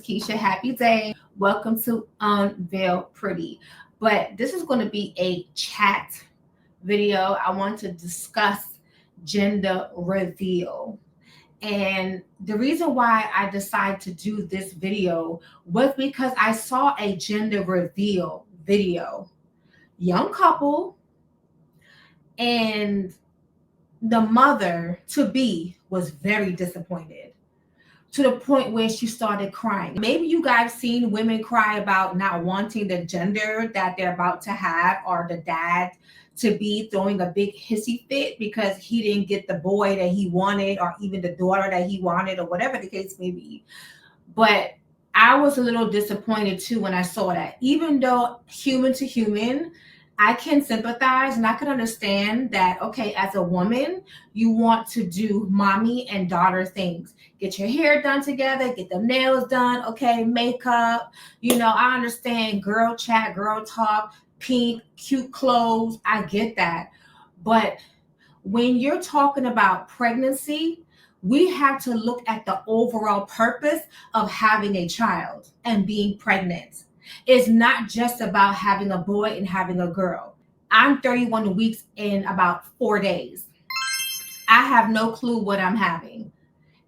Keisha. Happy day. Welcome to Unveil Pretty. But this is going to be a chat video. I want to discuss gender reveal. And the reason why I decided to do this video was because I saw a gender reveal video. Young couple, and the mother to be was very disappointed, to the point where she started crying. Maybe you guys seen women cry about not wanting the gender that they're about to have, or the dad to be throwing a big hissy fit because he didn't get the boy that he wanted, or even the daughter that he wanted, or whatever the case may be. But I was a little disappointed too when I saw that. Even though human to human, I can sympathize and I can understand that, okay, as a woman, you want to do mommy and daughter things. Get your hair done together, get the nails done, okay, makeup. I understand girl chat, girl talk, pink, cute clothes. I get that. But when you're talking about pregnancy, we have to look at the overall purpose of having a child and being pregnant. It's not just about having a boy and having a girl. I'm 31 weeks in about 4 days. I have no clue what I'm having.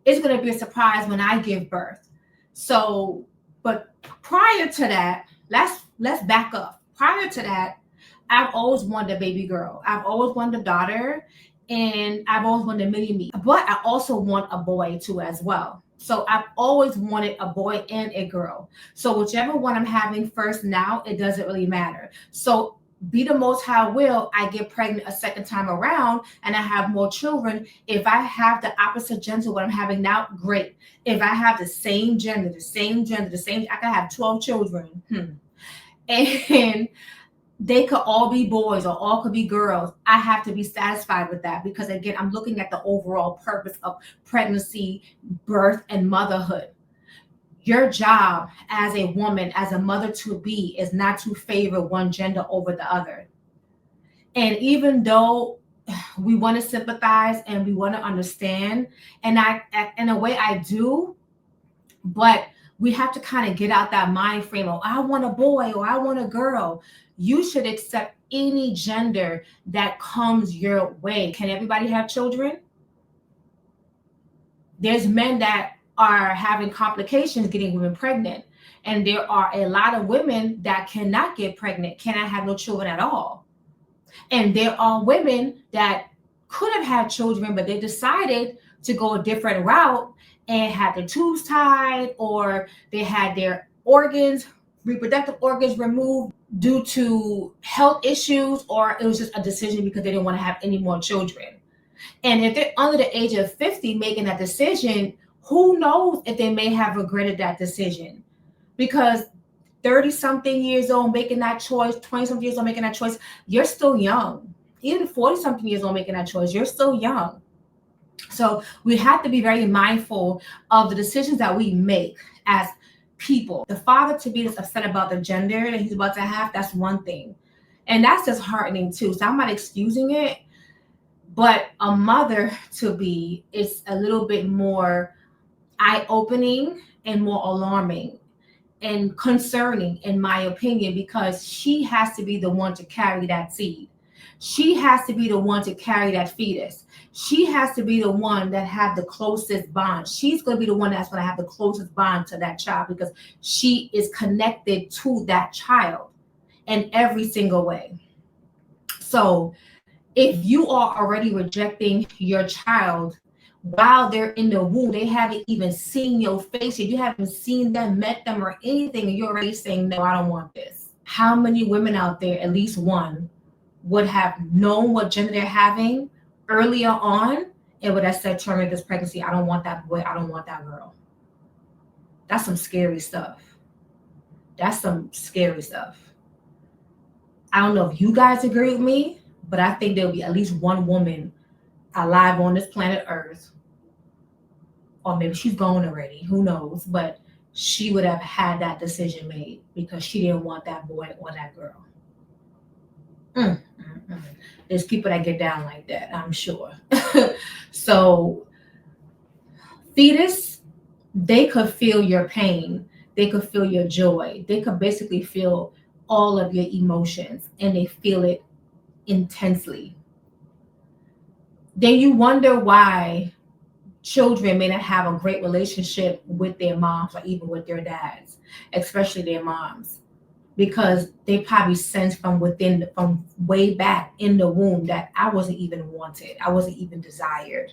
It's going to be a surprise when I give birth. So, but prior to that, let's back up. Prior to that, I've always wanted a baby girl. I've always wanted a daughter, and I've always wanted a mini me. But I also want a boy too as well. So I've always wanted a boy and a girl. So whichever one I'm having first now, it doesn't really matter. So be the most high will, I get pregnant a second time around and I have more children. If I have the opposite gender what I'm having now, great. If I have the same gender, I can have 12 children. And they could all be boys or all could be girls. I have to be satisfied with that, because again, I'm looking at the overall purpose of pregnancy, birth, and motherhood. Your job as a woman, as a mother to be, is not to favor one gender over the other. And even though we want to sympathize and we want to understand, and I, in a way I do, but we have to kind of get out that mind frame of, I want a boy or I want a girl. You should accept any gender that comes your way. Can everybody have children? There's men that are having complications getting women pregnant. And there are a lot of women that cannot get pregnant, cannot have no children at all. And there are women that could have had children, but they decided to go a different route and had their tubes tied, or they had their organs, reproductive organs, removed due to health issues, or it was just a decision because they didn't want to have any more children. And if they're under the age of 50 making that decision, who knows if they may have regretted that decision? Because 30-something years old making that choice, 20-something years old making that choice, you're still young. Even 40-something years old making that choice, you're still young. So we have to be very mindful of the decisions that we make as people. The father to be is upset about the gender that he's about to have, that's one thing. And that's disheartening too. So I'm not excusing it, but a mother to be is a little bit more eye-opening and more alarming and concerning, in my opinion, because she has to be the one to carry that seed. She has to be the one to carry that fetus. She has to be the one that have the closest bond. She's going to be the one that's going to have the closest bond to that child, because she is connected to that child in every single way. So if you are already rejecting your child while they're in the womb, they haven't even seen your face yet, you haven't seen them, met them, or anything, and you're already saying, no, I don't want this. How many women out there, at least one, would have known what gender they're having earlier on and would have said, terminate this pregnancy, I don't want that boy, I don't want that girl? That's some scary stuff. That's some scary stuff. I don't know if you guys agree with me, but I think there'll be at least one woman alive on this planet Earth, or maybe she's gone already, who knows, but she would have had that decision made because she didn't want that boy or that girl. There's people that get down like that, I'm sure. So fetus, they could feel your pain. They could feel your joy. They could basically feel all of your emotions, and they feel it intensely. Then you wonder why children may not have a great relationship with their moms or even with their dads, especially their moms, because they probably sense from within, from way back in the womb, that I wasn't even wanted. I wasn't even desired.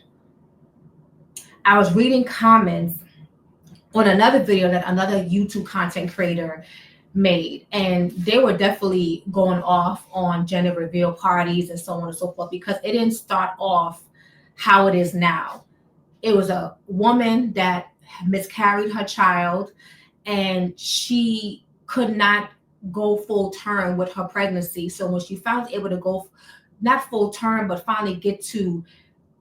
I was reading comments on another video that another YouTube content creator made, and they were definitely going off on gender reveal parties and so on and so forth, because it didn't start off how it is now. It was a woman that miscarried her child, and she could not go full term with her pregnancy. So when she finally able to go, not full term, but finally get to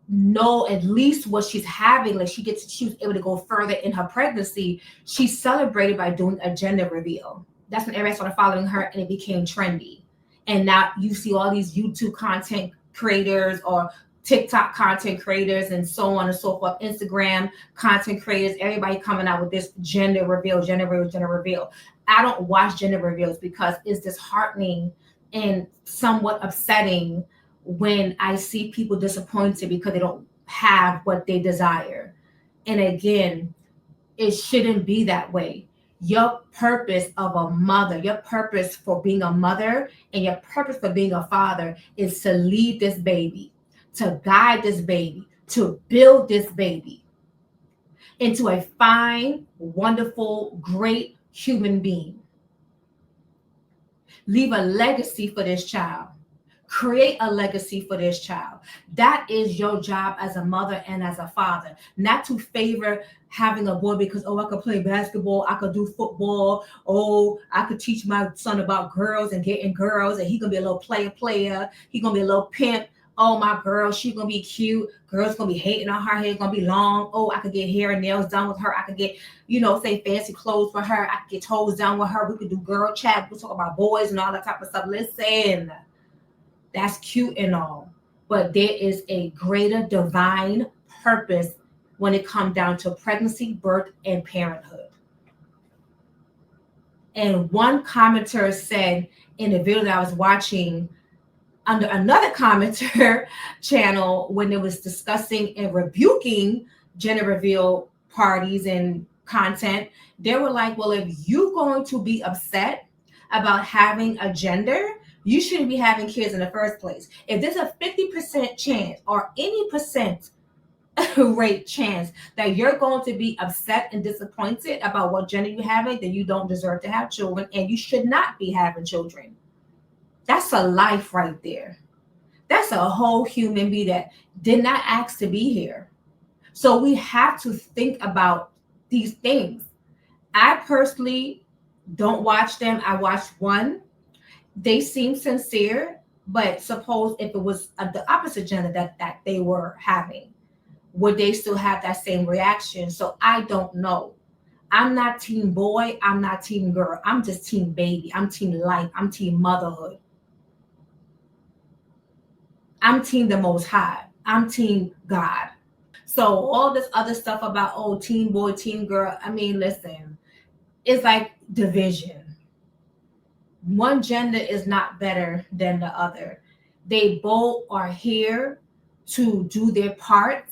know at least what she's having, like she was able to go further in her pregnancy, she celebrated by doing a gender reveal. That's when everybody started following her, and it became trendy. And now you see all these YouTube content creators or TikTok content creators and so on and so forth, Instagram content creators, everybody coming out with this gender reveal, gender reveal, gender reveal. I don't watch gender reveals because it's disheartening and somewhat upsetting when I see people disappointed because they don't have what they desire. And again, it shouldn't be that way. Your purpose of a mother, your purpose for being a mother, and your purpose for being a father is to lead this baby, to guide this baby, to build this baby into a fine, wonderful, great human being. Leave a legacy for this child. Create a legacy for this child. That is your job as a mother and as a father. Not to favor having a boy because, oh, I could play basketball, I could do football, oh, I could teach my son about girls and getting girls, and he gonna be a little player, he gonna be a little pimp. Oh, my girl, she gonna be cute. Girl's gonna be hating on her hair, gonna be long. Oh, I could get hair and nails done with her. I could get, say fancy clothes for her. I could get toes done with her. We could do girl chat. We talk about boys and all that type of stuff. Listen, that's cute and all, but there is a greater divine purpose when it comes down to pregnancy, birth, and parenthood. And one commenter said in the video that I was watching under another commenter channel, when it was discussing and rebuking gender reveal parties and content, they were like, well, if you're going to be upset about having a gender, you shouldn't be having kids in the first place. If there's a 50% chance or any percent rate chance that you're going to be upset and disappointed about what gender you're having, then you don't deserve to have children, and you should not be having children. That's a life right there. That's a whole human being that did not ask to be here. So we have to think about these things. I personally don't watch them. I watched one. They seem sincere, but suppose if it was the opposite gender that they were having, would they still have that same reaction? So I don't know. I'm not team boy. I'm not team girl. I'm just team baby. I'm team life. I'm team motherhood. I'm team the Most High. I'm team God. So all this other stuff about, oh, team boy, team girl. I mean, listen, it's like division. One gender is not better than the other. They both are here to do their part,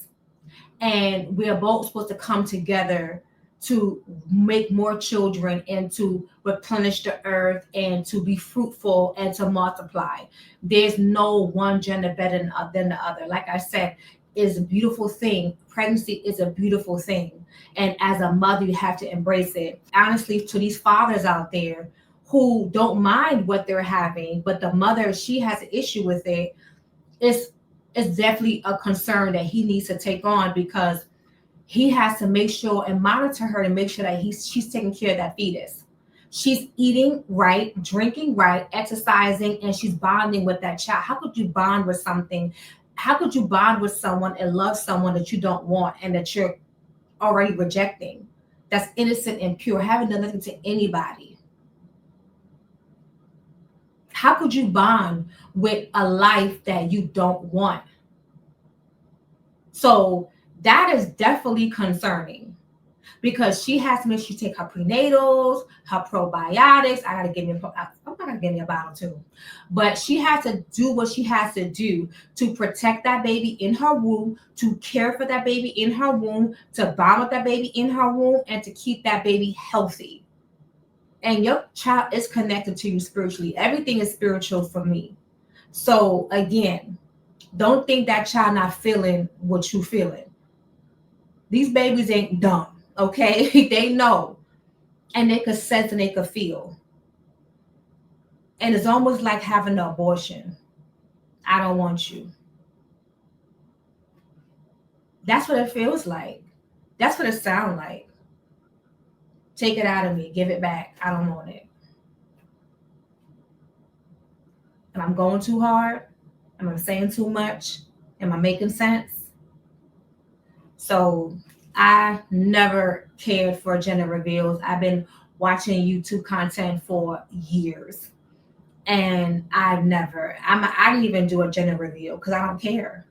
and we are both supposed to come together to make more children and to replenish the earth and to be fruitful and to multiply. There's no one gender better than the other. Like I said, it's a beautiful thing. Pregnancy is a beautiful thing. And as a mother, you have to embrace it. Honestly, to these fathers out there who don't mind what they're having, but the mother, she has an issue with it, it's definitely a concern that he needs to take on, because he has to make sure and monitor her to make sure that she's taking care of that fetus. She's eating right, drinking right, exercising, and she's bonding with that child. How could you bond with something? How could you bond with someone and love someone that you don't want and that you're already rejecting? That's innocent and pure, haven't done nothing to anybody. How could you bond with a life that you don't want? So that is definitely concerning. because she has to make sure she take her prenatals, her probiotics. I'm gonna give me a bottle too, but she has to do what she has to do to protect that baby in her womb, to care for that baby in her womb, to bond with that baby in her womb, and to keep that baby healthy. And your child is connected to you spiritually. Everything is spiritual for me. So again, don't think that child not feeling what you feeling. These babies ain't dumb, okay? They know, and they could sense and they could feel. And it's almost like having an abortion. I don't want you. That's what it feels like. That's what it sounds like. Take it out of me. Give it back. I don't want it. Am I going too hard? Am I saying too much? Am I making sense? So I never cared for gender reveals. I've been watching YouTube content for years, and I didn't even do a gender reveal because I don't care.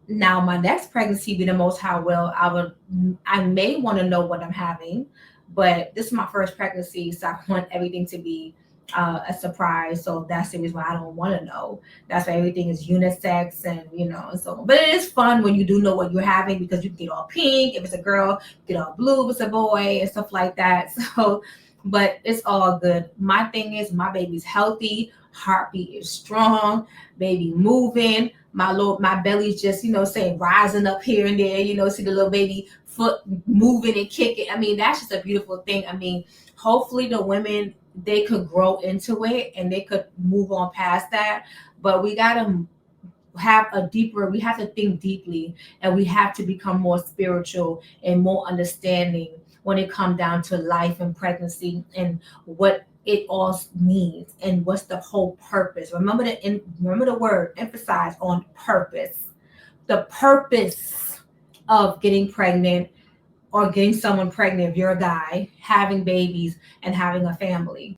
Now my next pregnancy, be the most high will, I may want to know what I'm having, but this is my first pregnancy, so I want everything to be a surprise. So that's the reason why I don't want to know. That's why everything is unisex, and so. But it is fun when you do know what you're having, because you can get all pink if it's a girl, get all blue if it's a boy, and stuff like that. So, but it's all good. My thing is my baby's healthy, heartbeat is strong, baby moving. My belly's just, saying rising up here and there, see the little baby foot moving and kicking. I mean, that's just a beautiful thing. I mean, hopefully the women, they could grow into it and they could move on past that. But we got to we have to think deeply, and we have to become more spiritual and more understanding when it comes down to life and pregnancy and what it all means and what's the whole purpose. Remember the word, emphasize on purpose. The purpose of getting pregnant or getting someone pregnant, if you're a guy, having babies and having a family.